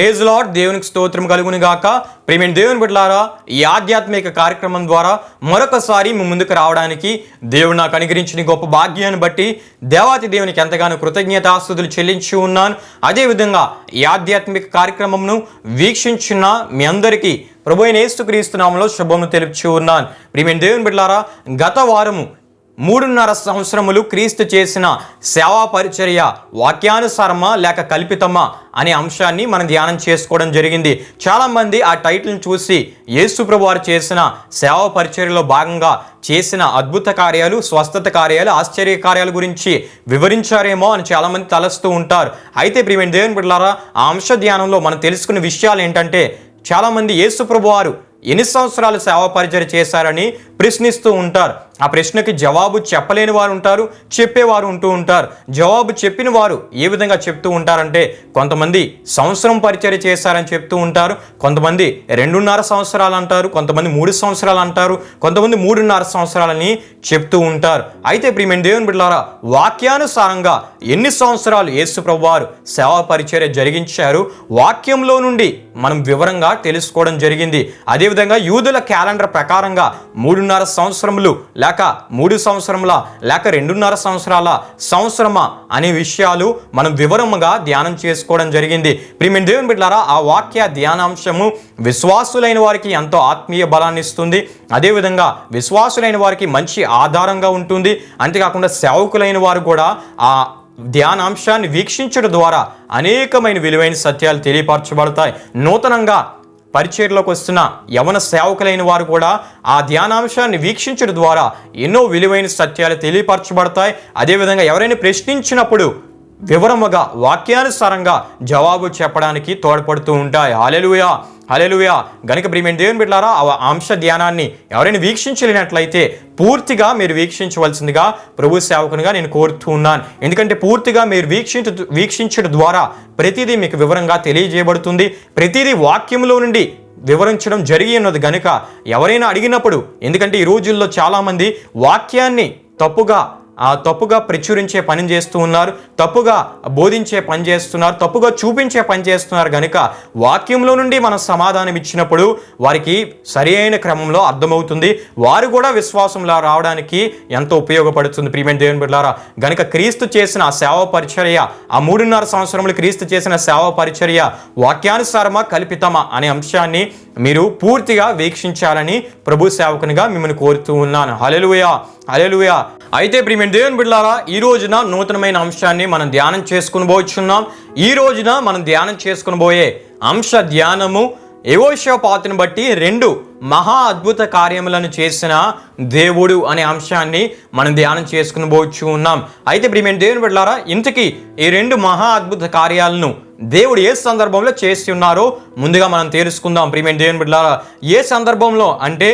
Praise lord, దేవునికి స్తోత్రం కలుగును గాక. ప్రియమైన దేవుని బిడ్డలారా, ఈ ఆధ్యాత్మిక కార్యక్రమం ద్వారా మరొకసారి మీ ముందుకు రావడానికి దేవుడు నాకు అనుగ్రహించిన గొప్ప భాగ్యాన్ని బట్టి దేవాతి దేవునికి ఎంతగానో కృతజ్ఞతాస్తుతులు చెల్లించి ఉన్నాను. అదేవిధంగా ఈ ఆధ్యాత్మిక కార్యక్రమంను వీక్షించిన మీ అందరికీ ప్రభువైన యేసుక్రీస్తు నామములో శుభములు తెలుపుచూ ఉన్నాను. ప్రియమైన దేవుని బిడ్డలారా, గత వారము 3.5 సంవత్సరములు క్రీస్తు చేసిన సేవా పరిచర్య వాక్యానుసారమా లేక కల్పితమా అనే అంశాన్ని మనం ధ్యానం చేసుకోవడం జరిగింది. చాలామంది ఆ టైటిల్ని చూసి యేసు ప్రభు వారు చేసిన సేవా పరిచర్యలో భాగంగా చేసిన అద్భుత కార్యాలు, స్వస్థత కార్యాలు, ఆశ్చర్య కార్యాల గురించి వివరించారేమో అని చాలామంది తలస్తూ ఉంటారు. అయితే ప్రియమైన దేవుని బిడ్డలారా, ఆ అంశ ధ్యానంలో మనం తెలుసుకున్న విషయాలు ఏంటంటే, చాలామంది యేసు ప్రభు వారు ఎన్ని సంవత్సరాలు సేవా పరిచర్య చేశారని ప్రశ్నిస్తూ ఉంటారు. ఆ ప్రశ్నకి జవాబు చెప్పలేని వారు ఉంటారు, చెప్పేవారు ఉంటూ ఉంటారు. జవాబు చెప్పిన వారు ఏ విధంగా చెప్తూ ఉంటారంటే, కొంతమంది సంవత్సరం పరిచర్య చేశారని చెప్తూ ఉంటారు, కొంతమంది 2.5 సంవత్సరాలు అంటారు, కొంతమంది 3 సంవత్సరాలు అంటారు, కొంతమంది 3.5 సంవత్సరాలని చెప్తూ ఉంటారు. అయితే ప్రియమైన దేవుని బిడ్డలారా, వాక్యానుసారంగా ఎన్ని సంవత్సరాలు యేసు ప్రభు వారు సేవా పరిచర్య జరిగించారు వాక్యంలో నుండి మనం వివరంగా తెలుసుకోవడం జరిగింది. అదేవిధంగా యూదుల క్యాలెండర్ ప్రకారంగా 3.5 సంవత్సరములు లేక 3 సంవత్సరముల లేక 2.5 సంవత్సరమా అనే విషయాలు మనం వివరముగా ధ్యానం చేసుకోవడం జరిగింది. ప్రియమైన దేవుని బిడ్డలారా, ఆ వాక్య ధ్యానాంశము విశ్వాసులైన వారికి ఎంతో ఆత్మీయ బలాన్ని ఇస్తుంది. అదేవిధంగా విశ్వాసులైన వారికి మంచి ఆధారంగా ఉంటుంది. అంతేకాకుండా సేవకులైన వారు కూడా ఆ ధ్యానాంశాన్ని వీక్షించడం ద్వారా అనేకమైన విలువైన సత్యాలు తెలియపరచబడతాయి. నూతనంగా పరిచర్యలోకి వస్తున్న యవన సేవకులైన వారు కూడా ఆ ధ్యానాంశాన్ని వీక్షించడం ద్వారా ఎన్నో విలువైన సత్యాలు తెలియపరచబడతాయి. అదేవిధంగా ఎవరైనా ప్రశ్నించినప్పుడు వివరముగా వాక్యానుసారంగా జవాబు చెప్పడానికి తోడ్పడుతూ ఉంటాయి. హల్లెలూయా, హల్లెలూయా. గనుక ప్రియమైన దేవుని బిడ్డలారా, ఆ అంశ ధ్యానాన్ని ఎవరైనా వీక్షించలేనట్లయితే పూర్తిగా మీరు వీక్షించవలసిందిగా ప్రభు సేవకునిగా నేను కోరుతూ ఉన్నాను. ఎందుకంటే పూర్తిగా మీరు వీక్షించడం ద్వారా ప్రతిదీ మీకు వివరంగా తెలియజేయబడుతుంది. ప్రతిదీ వాక్యంలో నుండి వివరించడం జరిగి ఉన్నది. గనుక ఎవరైనా అడిగినప్పుడు, ఎందుకంటే ఈ రోజుల్లో చాలామంది వాక్యాన్ని తప్పుగా ప్రచురించే పని చేస్తూ ఉన్నారు, తప్పుగా బోధించే పని చేస్తున్నారు, తప్పుగా చూపించే పని చేస్తున్నారు. కనుక వాక్యంలో నుండి మనం సమాధానం ఇచ్చినప్పుడు వారికి సరి అయిన క్రమంలో అర్థమవుతుంది. వారు కూడా విశ్వాసంలో రావడానికి ఎంతో ఉపయోగపడుతుంది. ప్రియమైన దేవుని బిడ్డలారా, గనుక క్రీస్తు చేసిన సేవా పరిచర్య, ఆ 3.5 సంవత్సరములు క్రీస్తు చేసిన సేవా పరిచర్య వాక్యానుసారమా కల్పితమా అనే అంశాన్ని మీరు పూర్తిగా వీక్షించాలని ప్రభు సేవకునిగా మిమ్మల్ని కోరుతూ ఉన్నాను. హల్లెలూయా, హల్లెలూయా. అయితే ప్రియమైన దేవుని బిడ్డలారా, ఈ రోజున నూతనమైన అంశాన్ని మనం ధ్యానం చేసుకుని పోతున్నాం. ఈ రోజున మనం ధ్యానం చేసుకుని పోయే అంశ ధ్యానము యెహోషాపాతును బట్టి 2 మహా అద్భుత కార్యములను చేసిన దేవుడు అనే అంశాన్ని మనం ధ్యానం చేసుకుని పోవచ్చు ఉన్నాం. అయితే ప్రియమైన దేవుని బిడ్డలారా, ఇంతకీ ఈ 2 మహా అద్భుత కార్యాలను దేవుడు ఏ సందర్భంలో చేసి ఉన్నారో ముందుగా మనం తెలుసుకుందాం. ప్రియమైన దేవుని బిడ్డలారా, ఏ సందర్భంలో అంటే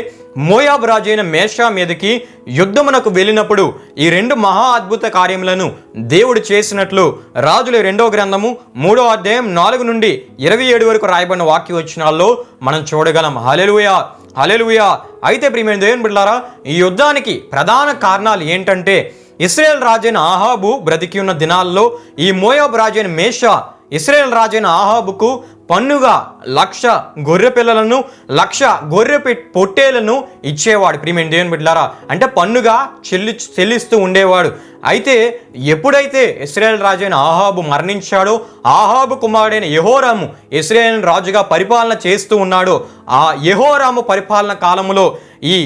మోయాబు రాజు అయిన మేషా మీదకి యుద్ధమునకు వెళ్ళినప్పుడు ఈ 2 మహా అద్భుత కార్యములను దేవుడు చేసినట్లు రాజుల 2వ గ్రంథము 3వ అధ్యాయం 4 నుండి 27 వరకు రాయబడిన వాక్య వచనాల్లో మనం చూడగలం. హల్లెలూయా, హల్లెలూయా. అయితే ప్రియమైన దేవుని బిడ్డలారా, ఈ యుద్ధానికి ప్రధాన కారణాలు ఏంటంటే, ఇశ్రాయేల్ రాజైన ఆహాబు బ్రతికి ఉన్న దినాల్లో ఈ మోయాబు రాజైన మేషా ఇశ్రాయేల్ రాజైన ఆహాబుకు పన్నుగా 1,00,000 గొర్రె పిల్లలను 1,00,000 గొర్రె పొట్టేలను ఇచ్చేవాడు. ప్రియమైన దేవుని బిడ్డలారా, అంటే పన్నుగా చెల్లిస్తూ ఉండేవాడు. అయితే ఎప్పుడైతే ఇశ్రాయేల్ రాజైన ఆహాబు మరణించాడో, ఆహాబు కుమారుడైన యెహోరాము ఇశ్రాయేల్ రాజుగా పరిపాలన చేస్తూ ఉన్నాడో, ఆ యెహోరాము పరిపాలన కాలంలో ఈ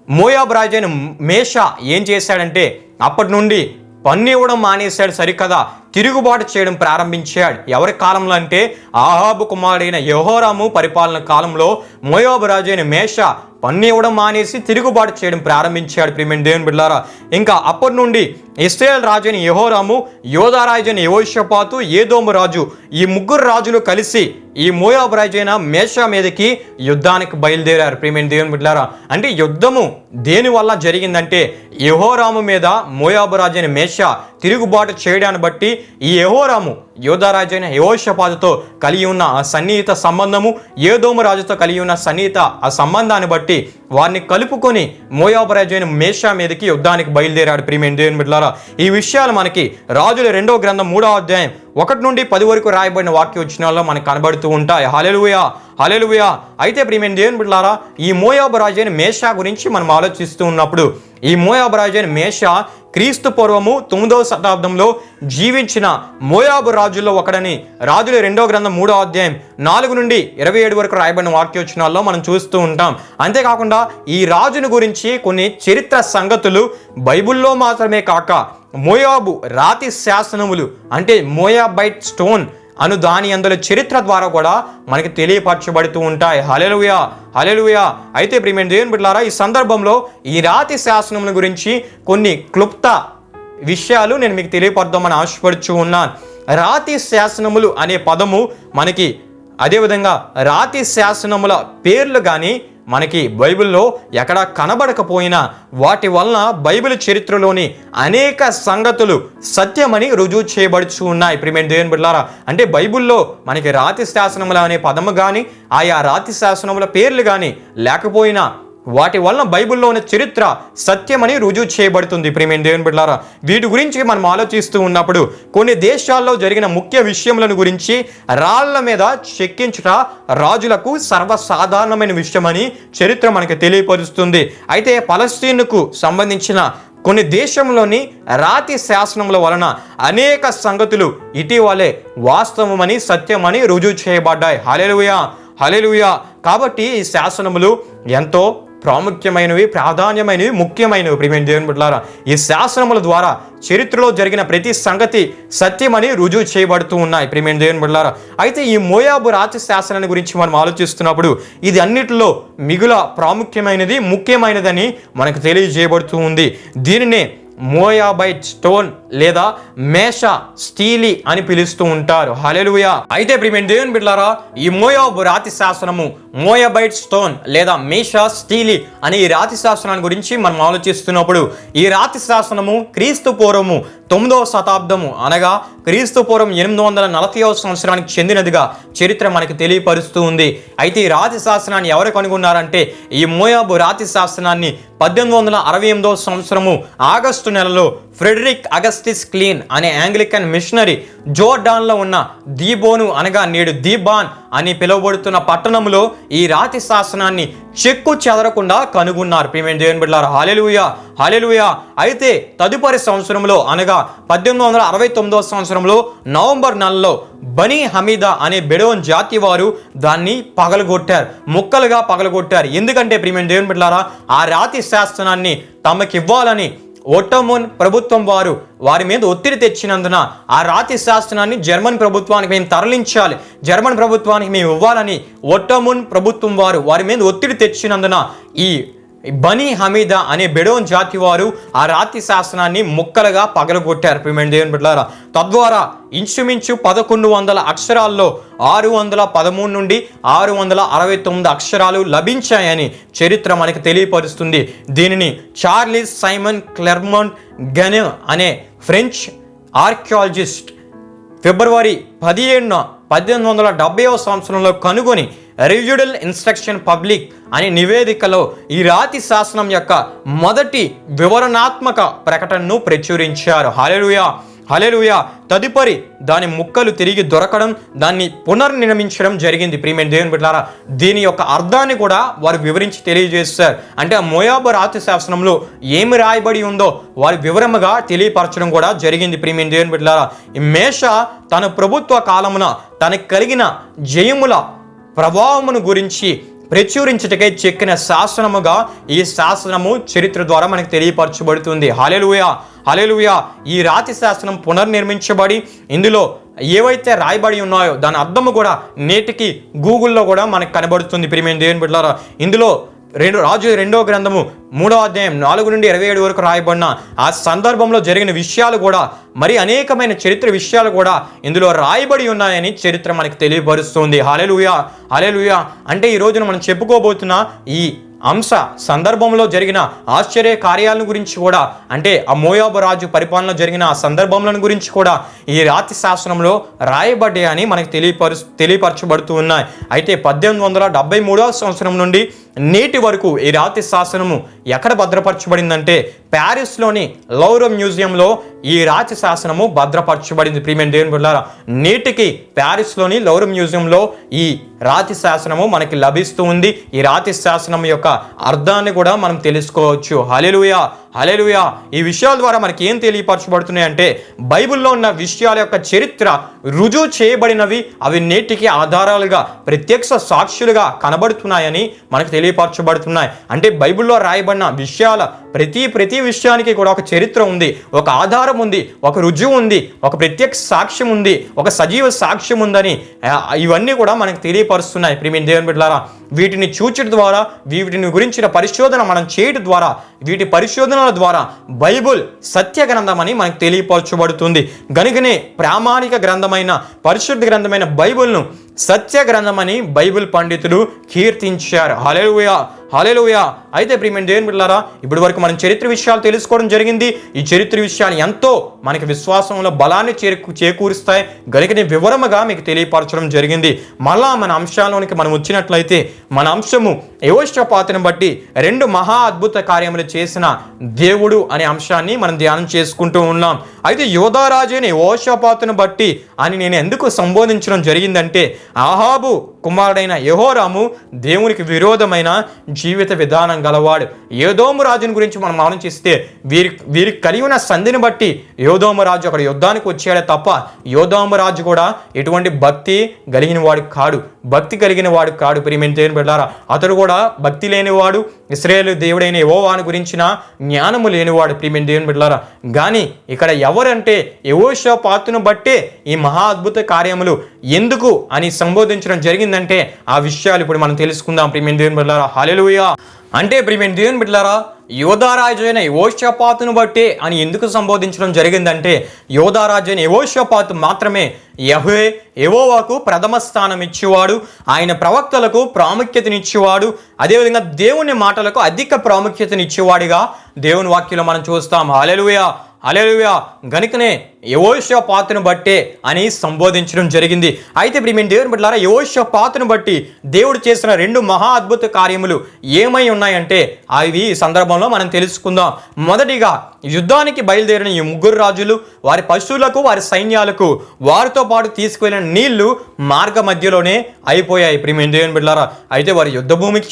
మోయాబు రాజైన మేషా ఏం చేశాడంటే, అప్పటి నుండి పన్ను ఇవ్వడం మానేశాడు. సరికదా తిరుగుబాటు చేయడం ప్రారంభించాడు. ఎవరి కాలంలో అంటే ఆహాబు కుమారుడైన యెహోరాము పరిపాలన కాలంలో మోయాబు రాజైన మేషా పన్ను ఇవ్వడం మానేసి తిరుగుబాటు చేయడం ప్రారంభించాడు. ప్రియమైన దేవుని బిడ్డలారా, ఇంకా అప్పటి నుండి ఇశ్రాయేల్ రాజైన యెహోరాము, యోధా రాజైన యెహోషాపాతు, ఏదోము రాజు, ఈ 3 రాజులు కలిసి ఈ మోయాబు రాజైన మేషా మీదకి యుద్ధానికి బయలుదేరారు. ప్రియమైన దేవుని బిడ్డలారా, అంటే యుద్ధము దేని వల్ల జరిగిందంటే, యెహోరాము మీద మోయాబు రాజైన మేషా తిరుగుబాటు చేయడాన్ని బట్టి ఈ యెహోరాము యోధా రాజైన యెహోషాపాతుతో కలిగి ఉన్న ఆ సన్నిహిత సంబంధము, ఏదోము రాజుతో కలిగి ఉన్న సన్నిహిత ఆ సంబంధాన్ని బట్టి వారిని కలుపుకొని మోయాబు రాజైన మేషా మీదకి యుద్ధానికి బయలుదేరాడు. ప్రియమైన దేవుని బిడ్డలారా, ఈ విషయాలు మనకి రాజుల 2వ గ్రంథం 3వ అధ్యాయం 1 నుండి 10 వరకు రాయబడిన వాక్య వచనాల్లో మనకు కనబడుతూ ఉంటాయి. హల్లెలూయా, హల్లెలూయా. అయితే ప్రియమైన దేవుని బిడ్డలారా, ఈ మోయాబు రాజు అయిన మేషా గురించి మనం ఆలోచిస్తూ ఉన్నప్పుడు, ఈ మోయాబు రాజు అయిన మేషా క్రీస్తు పూర్వము 9వ శతాబ్దంలో జీవించిన మోయాబు రాజుల్లో ఒకడని రాజుల 2వ గ్రంథం 3వ అధ్యాయం 4 నుండి 27 వరకు రాయబడిన వాక్యోచనాల్లో మనం చూస్తూ ఉంటాం. అంతేకాకుండా ఈ రాజును గురించి కొన్ని చరిత్ర సంగతులు బైబిల్లో మాత్రమే కాక మోయాబు రాతి శాసనములు అంటే మోయాబైట్ స్టోన్ అను దాని అందులో చరిత్ర ద్వారా కూడా మనకి తెలియపరచబడుతూ ఉంటాయి. హల్లెలూయా, హల్లెలూయా. అయితే ప్రియమైన దేవుని బిడ్డలారా, ఈ సందర్భంలో ఈ రాతి శాసనముల గురించి కొన్ని క్లుప్త విషయాలు నేను మీకు తెలియపడదామని ఆశపడుచు ఉన్నాను. రాతి శాసనములు అనే పదము మనకి, అదేవిధంగా రాతి శాసనముల పేర్లు కానీ మనకి బైబిల్లో ఎక్కడా కనబడకపోయినా వాటి వలన బైబిల్ చరిత్రలోని అనేక సంగతులు సత్యమని రుజువు చేయబడుచు ఉన్నాయి. ప్రియమైన దేవుని బిడ్డలారా, అంటే బైబిల్లో మనకి రాతి శాసనములు అనే పదము కానీ ఆయా రాతి శాసనముల పేర్లు కానీ లేకపోయినా వాటి వలన బైబిల్లో ఉన్న చరిత్ర సత్యమని రుజువు చేయబడుతుంది. ప్రియమైన దేవుని బిడ్డలారా, వీటి గురించి మనం ఆలోచిస్తూ ఉన్నప్పుడు కొన్ని దేశాల్లో జరిగిన ముఖ్య విషయములను గురించి రాళ్ల మీద చెక్కించుట రాజులకు సర్వసాధారణమైన విషయమని చరిత్ర మనకు తెలియపరుస్తుంది. అయితే పలస్తీన్కు సంబంధించిన కొన్ని దేశంలోని రాతి శాసనముల వలన అనేక సంగతులు ఇటీవలే వాస్తవమని సత్యమని రుజువు చేయబడ్డాయి. హల్లెలూయా, హల్లెలూయా. కాబట్టి ఈ శాసనములు ఎంతో ప్రాముఖ్యమైనవి, ప్రాధాన్యమైనవి, ముఖ్యమైనవి. ప్రియమైన దేవుని బిడ్డలారా, ఈ శాసనముల ద్వారా చరిత్రలో జరిగిన ప్రతి సంగతి సత్యమని రుజువు చేయబడుతూ ఉన్నాయి. ప్రియమైన దేవుని బిడ్డలారా, అయితే ఈ మోయాబు రాతి శాసనాన్ని గురించి మనం ఆలోచిస్తున్నప్పుడు ఇది అన్నిటిలో మిగుల ప్రాముఖ్యమైనది, ముఖ్యమైనదని మనకు తెలియజేయబడుతూ ఉంది. దీనినే మోయాబైట్ స్టోన్ లేదా మేషా స్టీలీ అని పిలుస్తూ ఉంటారు. హల్లెలూయా. అయితే ప్రియమైన దేవుని బిడ్డలారా, ఈ మోయాబు రాతి శాసనము మోయాబైట్ స్టోన్ లేదా మేషా స్టీలీ అనే ఈ రాతి శాసనాన్ని గురించి మనం ఆలోచిస్తున్నప్పుడు ఈ రాతి శాసనము క్రీస్తు పూర్వము 9వ శతాబ్దము అనగా క్రీస్తు పూర్వం 840వ సంవత్సరానికి చెందినదిగా చరిత్ర మనకి తెలియపరుస్తూ ఉంది. అయితే ఈ రాతి శాసనాన్ని ఎవరు కనుగొన్నారంటే ఈ మోయాబు రాతి శాసనాన్ని 1868వ సంవత్సరము ఆగస్టు నెలలో ఫ్రెడరిక్ అగస్టిస్ క్లీన్ అనే ఆంగ్లికన్ మిషనరీ జోర్డాన్లో ఉన్న దీబోను అనగా నేడు దీబాన్ అని పిలువబడుతున్న పట్టణంలో ఈ రాతి శాసనాన్ని చెక్కు చెదరకుండా కనుగొన్నారు. ప్రియమైన దేవుని బిడ్డలారా, హల్లెలూయా, హల్లెలూయా. అయితే తదుపరి సంవత్సరంలో అనగా 1869వ సంవత్సరంలో నవంబర్ నెలలో బనీ హమీదా అనే బెడోన్ జాతి వారు దాన్ని పగలగొట్టారు, ముక్కలుగా పగలగొట్టారు. ఎందుకంటే ప్రియమైన దేవుని బిడ్డలారా, ఆ రాతి శాసనాన్ని తమకివ్వాలని ఒట్టోమన్ ప్రభుత్వం వారి మీద ఒత్తిడి తెచ్చినందున ఆ రాతి శాసనాన్ని జర్మన్ ప్రభుత్వానికి మేము తరలించాలి, జర్మన్ ప్రభుత్వానికి మేము ఇవ్వాలని ఒట్టోమన్ ప్రభుత్వం వారి మీద ఒత్తిడి తెచ్చినందున ఈ బనీ హమీదా అనే బెడోన్ జాతి వారు ఆ రాతి శాసనాన్ని ముక్కలుగా పగలగొట్టారు. ప్రియమైన దేవుని బిడ్డలారా, తద్వారా ఇంచుమించు 1100 అక్షరాల్లో 613 నుండి 669 అక్షరాలు లభించాయని చరిత్ర మనకు తెలియపరుస్తుంది. దీనిని చార్లెస్ సైమన్ క్లెర్మోంట్ గెనె అనే ఫ్రెంచ్ ఆర్కియాలజిస్ట్ ఫిబ్రవరి 17న 1870వ సంవత్సరంలో కనుగొని రివ్యూడల్ ఇన్స్ట్రక్షన్ పబ్లిక్ అనే నివేదికలో ఈ రాతి శాసనం యొక్క మొదటి వివరణాత్మక ప్రకటనను ప్రచురించారు. హల్లెలూయా, హల్లెలూయా. తదుపరి దాని ముక్కలు తిరిగి దొరకడం, దాన్ని పునర్నిర్మించడం జరిగింది. ప్రియమైన దేవుని బిడ్డలారా, దీని యొక్క అర్థాన్ని కూడా వారు వివరించి తెలియజేస్తారు. అంటే ఆ మోయాబు రాతి శాసనంలో ఏమి రాయబడి ఉందో వారి వివరముగా తెలియపరచడం కూడా జరిగింది. ప్రియమైన దేవుని బిడ్డలారా, ఈ మేషా తన ప్రభుత్వ కాలమున తనకు కలిగిన జయముల ప్రభావమును గురించి ప్రచురించుటకై చెక్కిన శాసనముగా ఈ శాసనము చరిత్ర ద్వారా మనకు తెలియపరచబడుతుంది. హల్లెలూయా, హల్లెలూయా. ఈ రాతి శాసనం పునర్నిర్మించబడి ఇందులో ఏవైతే రాయబడి ఉన్నాయో దాని అర్థము కూడా నేటికి గూగుల్లో కూడా మనకు కనబడుతుంది. ప్రియమైన దేవుని బిడ్డలారా, ఇందులో రాజు 2వ గ్రంథము 3వ అధ్యాయం 4 నుండి 27 వరకు రాయబడిన ఆ సందర్భంలో జరిగిన విషయాలు కూడా, మరి అనేకమైన చరిత్ర విషయాలు కూడా ఇందులో రాయబడి ఉన్నాయని చరిత్ర మనకు తెలియపరుస్తుంది. హల్లెలూయా, హల్లెలూయా. అంటే ఈ రోజున మనం చెప్పుకోబోతున్న ఈ అంశ సందర్భంలో జరిగిన ఆశ్చర్య కార్యాలను గురించి కూడా, అంటే ఆ మోయాబు రాజు పరిపాలన జరిగిన ఆ సందర్భంలను గురించి కూడా ఈ రాతి శాసనంలో రాయబడ్డాయని మనకు తెలియపరచబడుతూ ఉన్నాయి. అయితే 1873వ సంవత్సరం నుండి నేటి వరకు ఈ రాతి శాసనము ఎక్కడ భద్రపరచబడిందంటే ప్యారిస్లోని లౌరో మ్యూజియంలో ఈ రాతి శాసనము భద్రపరచబడింది. ప్రియమైన దేవుని బిడ్డలారా, నేటికి ప్యారిస్లోని లౌరో మ్యూజియంలో ఈ రాతి శాసనము మనకి లభిస్తూ ఉంది. ఈ రాతి శాసనం యొక్క అర్థాన్ని కూడా మనం తెలుసుకోవచ్చు. హల్లెలూయా, హల్లెలూయా. ఈ విషయాల ద్వారా మనకి ఏం తెలియపరచబడుతున్నాయి అంటే బైబిల్లో ఉన్న విషయాల యొక్క చరిత్ర రుజువు చేయబడినవి, అవి నేటికి ఆధారాలుగా ప్రత్యక్ష సాక్షులుగా కనబడుతున్నాయని మనకు తెలియపరచబడుతున్నాయి. అంటే బైబిల్లో రాయబడిన విషయాల ప్రతి విషయానికి కూడా ఒక చరిత్ర ఉంది, ఒక ఆధారం ఉంది, ఒక రుజువు ఉంది, ఒక ప్రత్యక్ష సాక్ష్యం ఉంది, ఒక సజీవ సాక్ష్యం ఉందని ఇవన్నీ కూడా మనకు తెలియపరుస్తున్నాయి. ప్రియమైన దేవుని బిడ్డలారా, వీటిని చూచడం ద్వారా, వీటిని గురించిన పరిశోధన మనం చేయడం ద్వారా, వీటి పరిశోధనల ద్వారా బైబుల్ సత్య గ్రంథం అని మనకు తెలియపరచబడుతుంది. గనుకనే ప్రామాణిక గ్రంథమైన పరిశుద్ధ గ్రంథమైన బైబుల్ను సత్య గ్రంథమని బైబిల్ పండితులు కీర్తించారు. హల్లెలూయా, హల్లెలూయా. అయితే ప్రియమైన దేవుని బిడ్డలారా, ఇప్పటి వరకు మనం చరిత్ర విషయాలు తెలుసుకోవడం జరిగింది. ఈ చరిత్ర విషయాలు ఎంతో మనకి విశ్వాసంలో బలాన్ని చేకూరుస్తాయి. గనుకనే వివరముగా మీకు తెలియపరచడం జరిగింది. మళ్ళా మన అంశాల్లోనికి మనం వచ్చినట్లయితే మన అంశము యెహోషాపాతును బట్టి 2 మహా అద్భుత కార్యములు చేసిన దేవుడు అనే అంశాన్ని మనం ధ్యానం చేసుకుంటూ ఉన్నాం. అయితే యోధారాజైన యెహోషాపాతును బట్టి అని నేను ఎందుకు సంబోధించడం జరిగిందంటే ఆహాబు కుమారుడైన యెహోరాము దేవునికి విరోధమైన జీవిత విధానం గలవాడు. ఏదోము రాజుని గురించి మనం ఆలోచిస్తే వీరికి కలిగి ఉన్న సంధిని బట్టి యోదోము రాజు అక్కడ యుద్ధానికి వచ్చాడే తప్ప యోదోము రాజు కూడా ఎటువంటి భక్తి కలిగిన వాడు కాడు, భక్తి కలిగిన వాడు కాడు. ప్రియమైన దేవుని బిడ్డలారా, అతడు కూడా భక్తి లేనివాడు, ఇశ్రాయేలు దేవుడైన యెహోవాను గురించిన జ్ఞానము లేనివాడు. ప్రియమైన దేవుని బిడ్డలారా, కానీ ఇక్కడ ఎవరంటే యెహోషాపాతును బట్టే ఈ మహా అద్భుత కార్యములు ఎందుకు అని సంబోధించడం జరిగిందంటే ఆ విషయాలు ఇప్పుడు మనం తెలుసుకుందాం. ప్రియమైన దేవుని బిడ్డలారా, హల్లెలూయా. అంటే ప్రియమైన దేవుని బిడ్డలారా, యోధారాజు అయిన యెహోషాపాతును బట్టే అని ఎందుకు సంబోధించడం జరిగిందంటే యోధారాజు అయిన యెహోషాపాతు మాత్రమే యెహోవాకు ప్రథమ స్థానం ఇచ్చేవాడు, ఆయన ప్రవక్తలకు ప్రాముఖ్యతనిచ్చేవాడు, అదేవిధంగా దేవుని మాటలకు అధిక ప్రాముఖ్యతనిచ్చేవాడిగా దేవుని వాక్యంలో మనం చూస్తాం. హల్లెలూయా, హల్లెలూయా. గనుకనే యెహోషాపాతును బట్టే అని సంబోధించడం జరిగింది. అయితే ప్రియమైన దేవుని బిడ్డలారా, యెహోషాపాతును బట్టి దేవుడు చేసిన 2 మహా అద్భుత కార్యములు ఏమై ఉన్నాయంటే అవి ఈ సందర్భంలో మనం తెలుసుకుందాం. మొదటిగా యుద్ధానికి బయలుదేరిన ఈ 3 రాజులు వారి పశువులకు వారి సైన్యాలకు వారితో పాటు తీసుకువెళ్ళిన నీళ్లు మార్గ మధ్యలోనే అయిపోయాయి. ప్రియమైన దేవుని బిడ్డలారా, అయితే వారి యుద్ధ భూమికి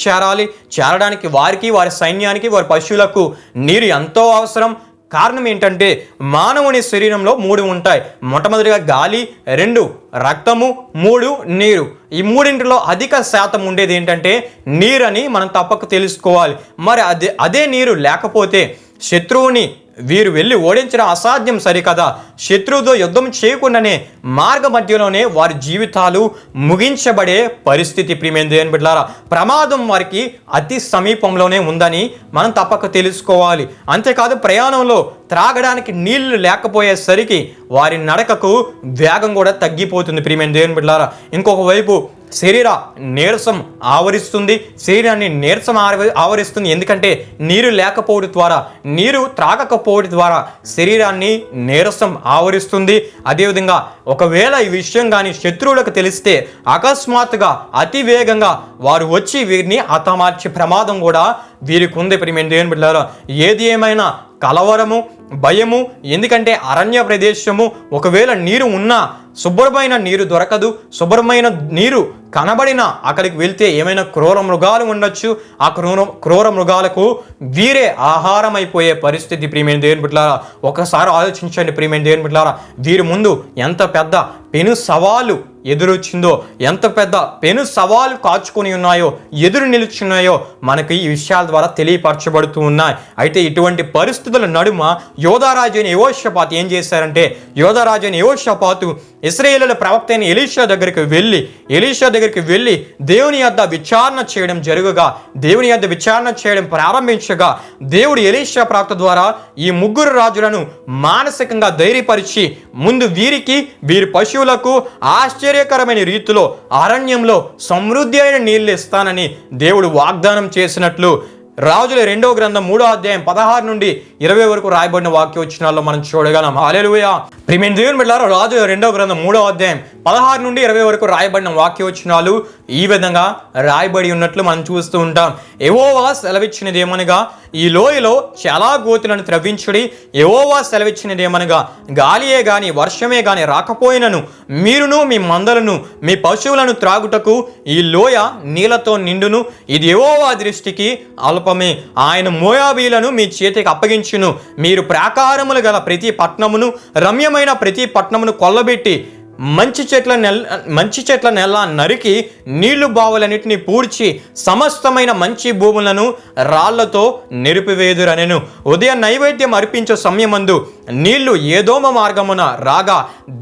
చేరడానికి వారికి, వారి సైన్యానికి, వారి పశువులకు నీరు ఎంతో అవసరం. కారణం ఏంటంటే మానవుని శరీరంలో 3 ఉంటాయి. మొట్టమొదటిగా గాలి, 2 రక్తము, 3 నీరు. ఈ మూడింటిలో అధిక శాతం ఉండేది ఏంటంటే నీరని మనం తప్పక తెలుసుకోవాలి. మరి అదే నీరు లేకపోతే శత్రువుని వీరు వెళ్ళి ఓడించడం అసాధ్యం సరికదా. శత్రువుతో యుద్ధం చేయకుండానే మార్గ మధ్యలోనే వారి జీవితాలు ముగించబడే పరిస్థితి. ప్రియమైన దేవుని బిడ్డలారా, ప్రమాదం వారికి అతి సమీపంలోనే ఉందని మనం తప్పక తెలుసుకోవాలి. అంతేకాదు ప్రయాణంలో త్రాగడానికి నీళ్లు లేకపోయేసరికి వారి నడకకు వేగం కూడా తగ్గిపోతుంది. ప్రియమైన దేవుని బిడ్డలారా, ఇంకొక వైపు శరీర నీరసం ఆవరిస్తుంది, శరీరాన్ని నీరసం ఆవరిస్తుంది. ఎందుకంటే నీరు లేకపోవడం ద్వారా, నీరు త్రాగకపోవడం ద్వారా శరీరాన్ని నీరసం ఆవరిస్తుంది. అదేవిధంగా ఒకవేళ ఈ విషయం కానీ శత్రువులకు తెలిస్తే అకస్మాత్తుగా అతి వేగంగా వారు వచ్చి వీరిని హతమార్చే ప్రమాదం కూడా వీరికి ఉంది. ప్రియమైన దేవుని బిడ్డలారా, ఏది ఏమైనా కలవరము, భయము. ఎందుకంటే అరణ్య ప్రదేశము, ఒకవేళ నీరు ఉన్నా శుభ్రమైన నీరు దొరకదు. శుభ్రమైన నీరు కనబడినా అక్కడికి వెళ్తే ఏమైనా క్రూర మృగాలు ఉండొచ్చు. ఆ క్రూర మృగాలకు వీరే ఆహారం అయిపోయే పరిస్థితి. ప్రియమైన దేవుని బిడ్డలారా, ఒకసారి ఆలోచించండి. ప్రియమైన దేవుని బిడ్డలారా, వీరి ముందు ఎంత పెద్ద పెను సవాలు ఎదురొచ్చిందో, ఎంత పెద్ద పెను సవాలు కాచుకొని ఉన్నాయో, ఎదురు నిలుచున్నాయో మనకి ఈ విషయాల ద్వారా తెలియపరచబడుతూ ఉన్నాయి. అయితే ఇటువంటి పరిస్థితుల నడుమ యోధారాజు అయిన యెహోషాపాతు ఏం చేశారంటే, యోధారాజు అయిన యెహోషాపాతు ఇశ్రాయేలుల ప్రవక్త అయిన ఎలీషా దగ్గరికి వెళ్ళి దేవుని యొద్ద విచారణ చేయడం జరుగుగా, దేవుని యొద్ద విచారణ చేయడం ప్రారంభించగా దేవుడు ఎలీషా ప్రవక్త ద్వారా ఈ 3 రాజులను మానసికంగా ధైర్యపరిచి ముందు వీరికి, వీరి పశువులకు ఆశ్చర్యకరమైన రీతిలో అరణ్యంలో సమృద్ధి అయిన నీళ్లు ఇస్తానని దేవుడు వాగ్దానం చేసినట్లు రాజుల 2వ గ్రంథం 3వ అధ్యాయం 16 నుండి 20 వరకు రాయబడిన వాక్యవచనాల్లో మనం చూడగలం. హల్లెలూయా. ప్రియమైన దేవుని బిడ్డలారా, రాజుల 2వ గ్రంథం 3వ అధ్యాయం 16 నుండి 20 వరకు రాయబడిన వాక్యవచనాలు ఈ విధంగా రాయబడి ఉన్నట్లు మనం చూస్తూ ఉంటాం. యెహోవా సెలవిచ్చినదేమనగా, ఈ లోయలో చాలా గోతులను త్రవ్వించుడి. యెహోవా సెలవిచ్చినదేమనగా, గాలియే గాని వర్షమే గాని రాకపోయినను మీరును మీ మందలను మీ పశువులను త్రాగుటకు ఈ లోయ నీళ్లతో నిండును. ఇది యెహోవా దృష్టికి అల్పమే. ఆయన మోయాబీలను మీ చేతికి అప్పగించును. మీరు ప్రాకారములు గల ప్రతి పట్టణమును రమ్యమైన ప్రతి పట్టణమును కొల్లబెట్టి మంచి చెట్ల నెల నరికి నీళ్లు బావులన్నిటిని పూడ్చి సమస్తమైన మంచి భూములను రాళ్లతో నిరిపివేదురనెను. ఉదయం నైవేద్యం అర్పించే సమయమందు నీళ్లు ఏదోమ మార్గమున రాగా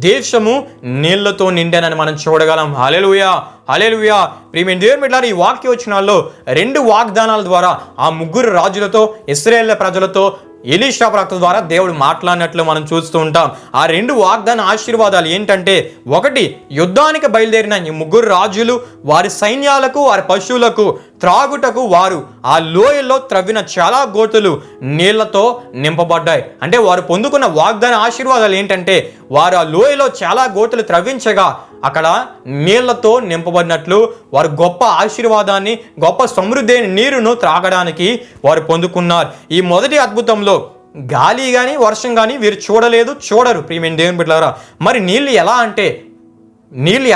దేశము నీళ్లతో నిండానని మనం చూడగలం. హల్లెలూయా, హల్లెలూయా. ప్రియమైన దేవుని బిడ్డలారా, ఈ వాక్యవచనాల్లో 2 వాగ్దానాల ద్వారా ఆ 3 రాజులతో, ఇశ్రాయేలు ప్రజలతో ఎలీషా ప్రవక్త ద్వారా దేవుడు మాట్లాడినట్లు మనం చూస్తూ ఉంటాం. ఆ 2 వాగ్దాన ఆశీర్వాదాలు ఏంటంటే, ఒకటి, యుద్ధానికి బయలుదేరిన ఈ 3 రాజులు వారి సైన్యాలకు వారి పశువులకు త్రాగుటకు వారు ఆ లోయల్లో త్రవ్విన చాలా గోతులు నీళ్లతో నింపబడ్డాయి. అంటే వారు పొందుకున్న వాగ్దాన ఆశీర్వాదాలు ఏంటంటే, వారు ఆ లోయలో చాలా గోతులు త్రవ్వించగా అక్కడ నీళ్లతో నింపబడినట్లు వారు గొప్ప ఆశీర్వాదాన్ని, గొప్ప సమృద్ధి నీరును త్రాగడానికి వారు పొందుకున్నారు. ఈ మొదటి అద్భుతంలో గాలి కానీ వర్షం కానీ వీరు చూడరు. ప్రియమైన దేవుని బిడ్డలారా, మరి నీళ్ళు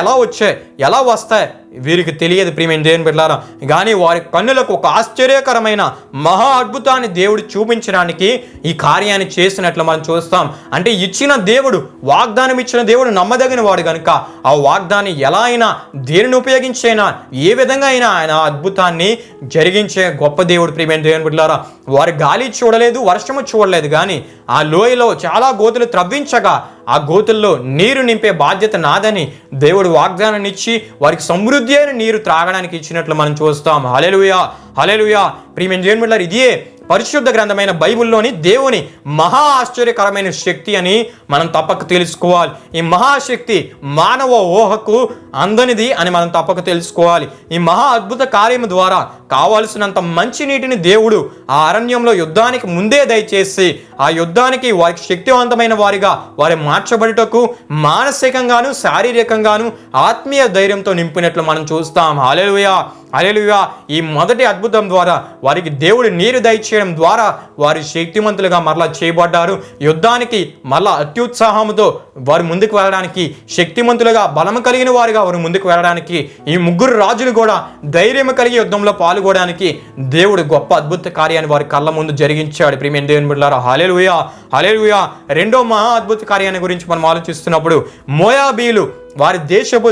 ఎలా వచ్చాయి, ఎలా వస్తాయి వీరికి తెలియదు. ప్రియమైన దేవుని బిడ్డలారా, కానీ వారి కన్నులకు ఒక ఆశ్చర్యకరమైన మహా అద్భుతాన్ని దేవుడు చూపించడానికి ఈ కార్యాన్ని చేసినట్లు మనం చూస్తాం. అంటే ఇచ్చిన దేవుడు, వాగ్దానం ఇచ్చిన దేవుడు నమ్మదగిన వాడు కనుక ఆ వాగ్దాన్ని ఎలా అయినా, దేనిని ఉపయోగించైనా, ఏ విధంగా అయినా ఆయన అద్భుతాన్ని జరిగించే గొప్ప దేవుడు. ప్రియమైన దేవుని బిడ్డలారా, వారి గాలి చూడలేదు, వర్షము చూడలేదు, కానీ ఆ లోయలో చాలా గోతులు త్రవ్వించగా ఆ గోతుల్లో నీరు నింపే బాధ్యత నాదని దేవుడు వాగ్దానాన్ని ఇచ్చి వారికి సమృద్ధి అయిన నీరు త్రాగడానికి ఇచ్చినట్లు మనం చూస్తాం. హల్లెలూయా, హల్లెలూయా. ప్రియమైన దేవుని బిడ్డలారా, ఇదే పరిశుద్ధ గ్రంథమైన బైబిల్లోని దేవుని మహా ఆశ్చర్యకరమైన శక్తి అని మనం తప్పక తెలుసుకోవాలి. ఈ మహాశక్తి మానవ ఊహకు అందనిది అని మనం తప్పక తెలుసుకోవాలి. ఈ మహా అద్భుత కార్యం ద్వారా కావాల్సినంత మంచి నీటిని దేవుడు ఆ అరణ్యంలో యుద్ధానికి ముందే దయచేసి ఆ యుద్ధానికి వారికి శక్తివంతమైన వారిగా వారి మార్చబడుటకు మానసికంగాను శారీరకంగాను ఆత్మీయ ధైర్యంతో నింపినట్లు మనం చూస్తాం. హల్లెలూయా, హల్లెలూయా. ఈ మొదటి అద్భుతం ద్వారా వారికి దేవుడు నీరు దయచేయడం ద్వారా వారి శక్తిమంతులుగా మరలా చేయబడ్డారు. యుద్ధానికి మరలా అత్యుత్సాహంతో వారు ముందుకు వెళ్ళడానికి, శక్తిమంతులుగా బలము కలిగిన వారిగా వారు ముందుకు వెళ్ళడానికి, ఈ 3 రాజులు కూడా ధైర్యం కలిగి యుద్ధంలో పాల్గొనడానికి దేవుడు గొప్ప అద్భుత కార్యాన్ని వారి కళ్ళ ముందు జరిగించాడు. ప్రియమైన దేవుని బిడ్డలారా, హల్లెలూయా, హల్లెలూయా. 2వ మహా అద్భుత కార్యాన్ని గురించి మనం ఆలోచిస్తున్నప్పుడు, మోయాబీలు వారి దేశపు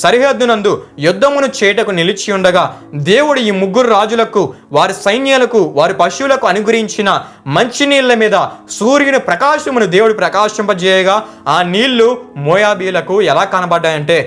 సరిహద్దునందు యుద్ధమును చేటకు నిలిచి ఉండగా దేవుడు ఈ 3 రాజులకు, వారి సైన్యాలకు, వారి పశువులకు అనుగ్రహించిన మంచినీళ్ల మీద సూర్యుని ప్రకాశమును దేవుడు ప్రకాశింపజేయగా ఆ నీళ్లు మోయాబీలకు ఎలా కనబడ్డాయంటే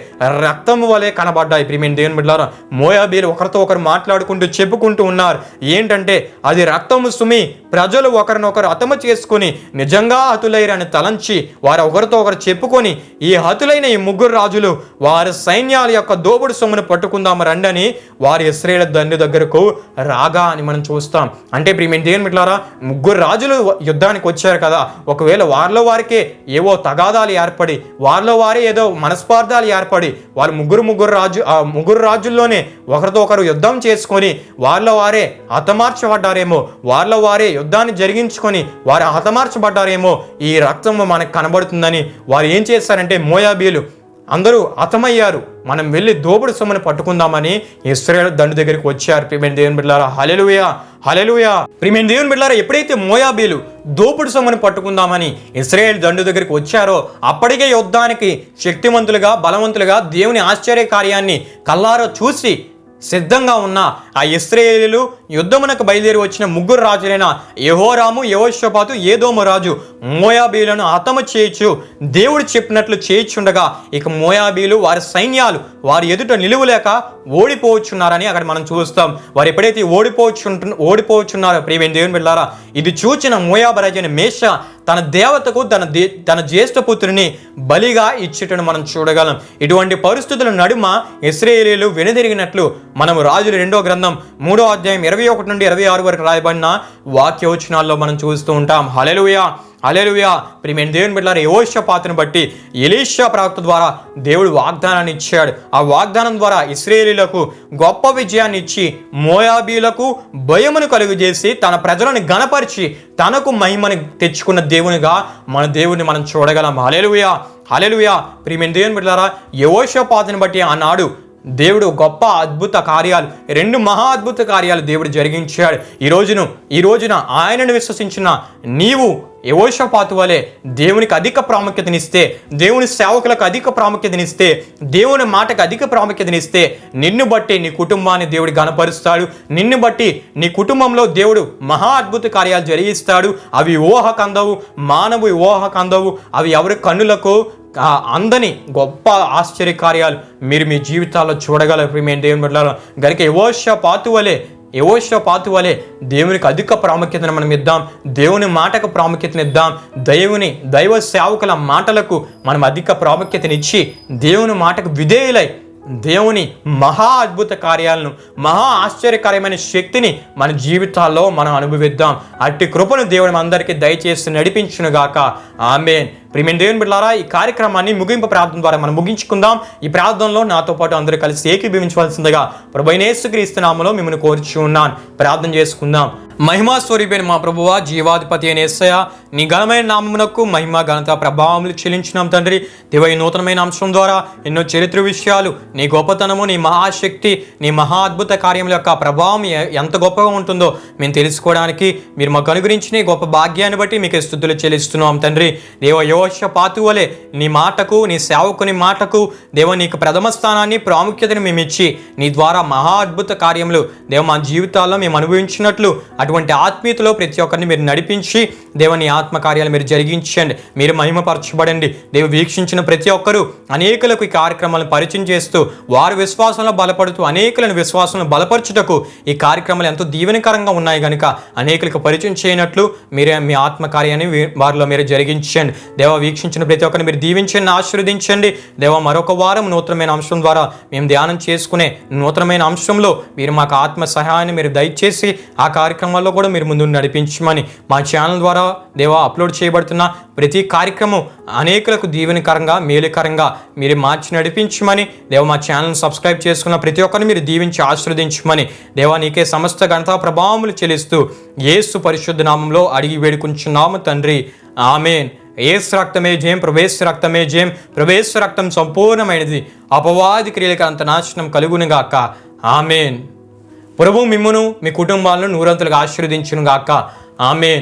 రక్తము వలె కనబడ్డాయి. ప్రియమైన దేవుని బిడ్డలారా, మోయాబీలు ఒకరితో ఒకరు మాట్లాడుకుంటూ చెప్పుకుంటూ ఉన్నారు. ఏంటంటే అది రక్తము సుమి, ప్రజలు ఒకరినొకరు హతము చేసుకుని నిజంగా హతులైరని తలంచి వారు ఒకరితో ఒకరు చెప్పుకొని ఈ హతులైన ఈ 3 రాజులు వారి సైన్యాల యొక్క దోపుడు సొమ్మును పట్టుకుందాము రండని వారి ఇశ్రాయేలు దండు దగ్గరకు రాగా అని మనం చూస్తాం. అంటే ప్రియమైన దేవుని బిడ్డలారా, 3 రాజులు యుద్ధానికి వచ్చారు కదా, ఒకవేళ వారిలో వారికే ఏవో తగాదాలు ఏర్పడి, వారిలో వారే ఏదో మనస్పార్థాలు ఏర్పడి వాళ్ళు 3 రాజుల్లోనే ఒకరితో ఒకరు యుద్ధం చేసుకొని వారిలో వారే హతమార్చబడ్డారేమో, వారిలో వారే యుద్ధాన్ని జరిగించుకొని వారు హతమార్చబడ్డారేమో, ఈ రక్తము మనకు కనబడుతుందని వారు ఏం చేశారంటే మోయాబీలు అందరూ హతమయ్యారు, మనం వెళ్ళి దోపుడు సొమ్మును పట్టుకుందామని ఇశ్రాయేలు దండు దగ్గరికి వచ్చారు. ప్రియమైన దేవుని బిడ్డలారా, హల్లెలూయా, హల్లెలూయా. ప్రియమైన దేవుని బిడ్డలారా, ఎప్పుడైతే మోయాబీలు దోపుడు సొమ్మును పట్టుకుందామని ఇశ్రాయేలు దండు దగ్గరికి వచ్చారో అప్పటికే యుద్ధానికి శక్తివంతులుగా, బలవంతులుగా దేవుని ఆశ్చర్య కార్యాన్ని కల్లారా చూసి సిద్ధంగా ఉన్న ఆ ఇశ్రాయేలీయులు యుద్ధమునకు బయలుదేరి వచ్చిన 3 రాజులైన యెహోరాము, యెహోషాపాతు, ఏదోము రాజు మోయాబీలను హతము చేయొచ్చు దేవుడు చెప్పినట్లు చేయించుండగా ఇక మోయాబీలు వారి సైన్యాలు వారి ఎదుట నిలువలేక ఓడిపోవచ్చున్నారని అక్కడ మనం చూస్తాం. వారు ఎప్పుడైతే ఓడిపోవచ్చున్నారో ప్రియమైన దేవుని బిడ్డలారా, ఇది చూచిన మోయాబు రాజైన మేష తన దేవతకు తన జ్యేష్ఠపుత్రుని బలిగా ఇచ్చేటను మనం చూడగలం. ఇటువంటి పరిస్థితుల నడుమ ఇశ్రాయేలీయులు వెనుదిరిగినట్లు మనం రాజుల 2వ గ్రంథం గ్రంథం 3వ అధ్యాయం 21 నుండి 26 వరకు రాయబడిన వాక్యవచనాల్లో మనం చూస్తూ ఉంటాం. హల్లెలూయా, హల్లెలూయా. ప్రియమైన దేవుని బిడ్డలారా, యెహోషాపాతును బట్టి ఎలీషా ప్రవక్త ద్వారా దేవుడు వాగ్దానాన్ని ఇచ్చాడు. ఆ వాగ్దానం ద్వారా ఇశ్రాయేలీయులకు గొప్ప విజయాన్ని ఇచ్చి మోయాబీలకు భయమును కలుగజేసి తన ప్రజలను గణపరిచి తనకు మహిమని తెచ్చుకున్న దేవునిగా మన దేవుని మనం చూడగలం. హల్లెలూయా, హల్లెలూయా. ప్రియమైన దేవుని బిడ్డలారా, యెహోషాపాతును బట్టి ఆనాడు దేవుడు గొప్ప అద్భుత కార్యాలు, 2 మహా అద్భుత కార్యాలు దేవుడు జరిగించాడు. ఈ రోజున ఆయనను విశ్వసించిన నీవు యెహోషాపాతు వలె దేవునికి అధిక ప్రాముఖ్యతనిస్తే, దేవుని సేవకులకు అధిక ప్రాముఖ్యతనిస్తే, దేవుని మాటకు అధిక ప్రాముఖ్యతనిస్తే నిన్ను బట్టి నీ కుటుంబాన్ని దేవుడు గణపరుస్తాడు. నిన్ను బట్టి నీ కుటుంబంలో దేవుడు మహా అద్భుత కార్యాలు జరిగిస్తాడు. అవి ఊహకందవు, మానవు ఊహకందవు. అవి ఎవరి కన్నులకు అందని గొప్ప ఆశ్చర్య కార్యాలు మీరు మీ జీవితాల్లో చూడగలరు. ప్రియమైన దేవుని బిడ్డలారా, గనుక యెహోషాపాతు వలె దేవునికి అధిక ప్రాముఖ్యతను మనం ఇద్దాం. దేవుని మాటకు ప్రాముఖ్యతనిద్దాం. దైవ సేవకుల మాటలకు మనం అధిక ప్రాముఖ్యతనిచ్చి దేవుని మాటకు విధేయులై దేవుని మహా అద్భుత కార్యాలను, మహా ఆశ్చర్యకరమైన శక్తిని మన జీవితాల్లో మనం అనుభవిద్దాం. అట్టి కృపను దేవుడు అందరికీ దయచేసి నడిపించునుగాక. ఆమేన్. ప్రియమైన దేవుని బిడ్డలారా, ఈ కార్యక్రమాన్ని ముగింపు ప్రార్థన ద్వారా మనం ముగించుకుందాం. ఈ ప్రార్థనలో నాతో పాటు అందరూ కలిసి ఏకీభవించవలసిందిగా ప్రభువైన యేసుక్రీస్తు నామములో మిమ్మల్ని కోరుచు ఉన్నాను. ప్రార్థన చేసుకుందాం. మహిమా స్వరూపైన మా ప్రభువా, జీవాధిపతి అయిన యేసయ్య, నీ ఘనమైన నామమునకు మహిమ, ఘనత, ప్రభావములు చెల్లించినాం తండ్రి. దేవ, ఈ నూతనమైన అంశం ద్వారా ఎన్నో చరిత్ర విషయాలు, నీ గొప్పతనము, నీ మహాశక్తి, నీ మహా అద్భుత కార్యముల యొక్క ప్రభావం ఎంత గొప్పగా ఉంటుందో మేము తెలుసుకోవడానికి మీరు మాకు అనుగ్రహించిన గొప్ప భాగ్యాన్ని బట్టి మీకు స్తుతులు చెల్లిస్తున్నాం తండ్రి. దేవ, యెహోషాపాతు వలె నీ మాటకు, నీ సేవకుని మాటకు దేవ నీకు ప్రథమ స్థానాన్ని, ప్రాముఖ్యతను మేము ఇచ్చి నీ ద్వారా మహా అద్భుత కార్యములు దేవ మా జీవితాల్లో మేము అనుభవించినట్లు అటువంటి ఆత్మీయతలో ప్రతి ఒక్కరిని మీరు నడిపించి దేవుని ఆత్మకార్యాలు మీరు జరిగించండి. మీరు మహిమపరచబడండి. దేవు, వీక్షించిన ప్రతి ఒక్కరూ అనేకులకు ఈ కార్యక్రమాలను పరిచయం చేస్తూ వారి విశ్వాసంలో బలపడుతూ అనేకులను విశ్వాసంలో బలపరచుటకు ఈ కార్యక్రమాలు ఎంతో దీవెనకరంగా ఉన్నాయి కనుక అనేకులకు పరిచయం చేయనట్లు మీరే మీ ఆత్మకార్యాన్ని వారిలో మీరు జరిగించండి. దేవ, వీక్షించిన ప్రతి ఒక్కరిని మీరు దీవించండి, ఆశీర్వదించండి. దేవ, మరొక వారం నూతనమైన అంశం ద్వారా మేము ధ్యానం చేసుకునే నూతనమైన అంశంలో మీరు మాకు ఆత్మ సహాయాన్ని మీరు దయచేసి ఆ కార్యక్రమాల్లో కూడా మీరు ముందు నడిపించమని, మా ఛానల్ ద్వారా దేవ అప్లోడ్ చేయబడుతున్న ప్రతి కార్యక్రమం అనేకులకు దీవెనకరంగా, మేలుకరంగా మీరు మార్చి నడిపించమని దేవ, మా ఛానల్ని సబ్స్క్రైబ్ చేసుకున్న ప్రతి ఒక్కరిని మీరు దీవించి ఆశీర్వదించమని దేవా, నీకే సమస్త ఘనత ప్రభావములు చెల్లిస్తూ యేసు పరిశుద్ధ నామంలో అడిగి వేడుకుంటున్నాము తండ్రి. ఆమేన్. యేసు రక్తమే జయం, ప్రభేసు రక్తమే జయం, ప్రభేసు రక్తం సంపూర్ణమైనది, అపవాది క్రియలకు అంత నాశనం కలుగునుగాక. ఆమేన్. ప్రభువు మిమ్మును మీ కుటుంబాలను నూరంతులుగా ఆశీర్వదించునుగాక. ఆమేన్.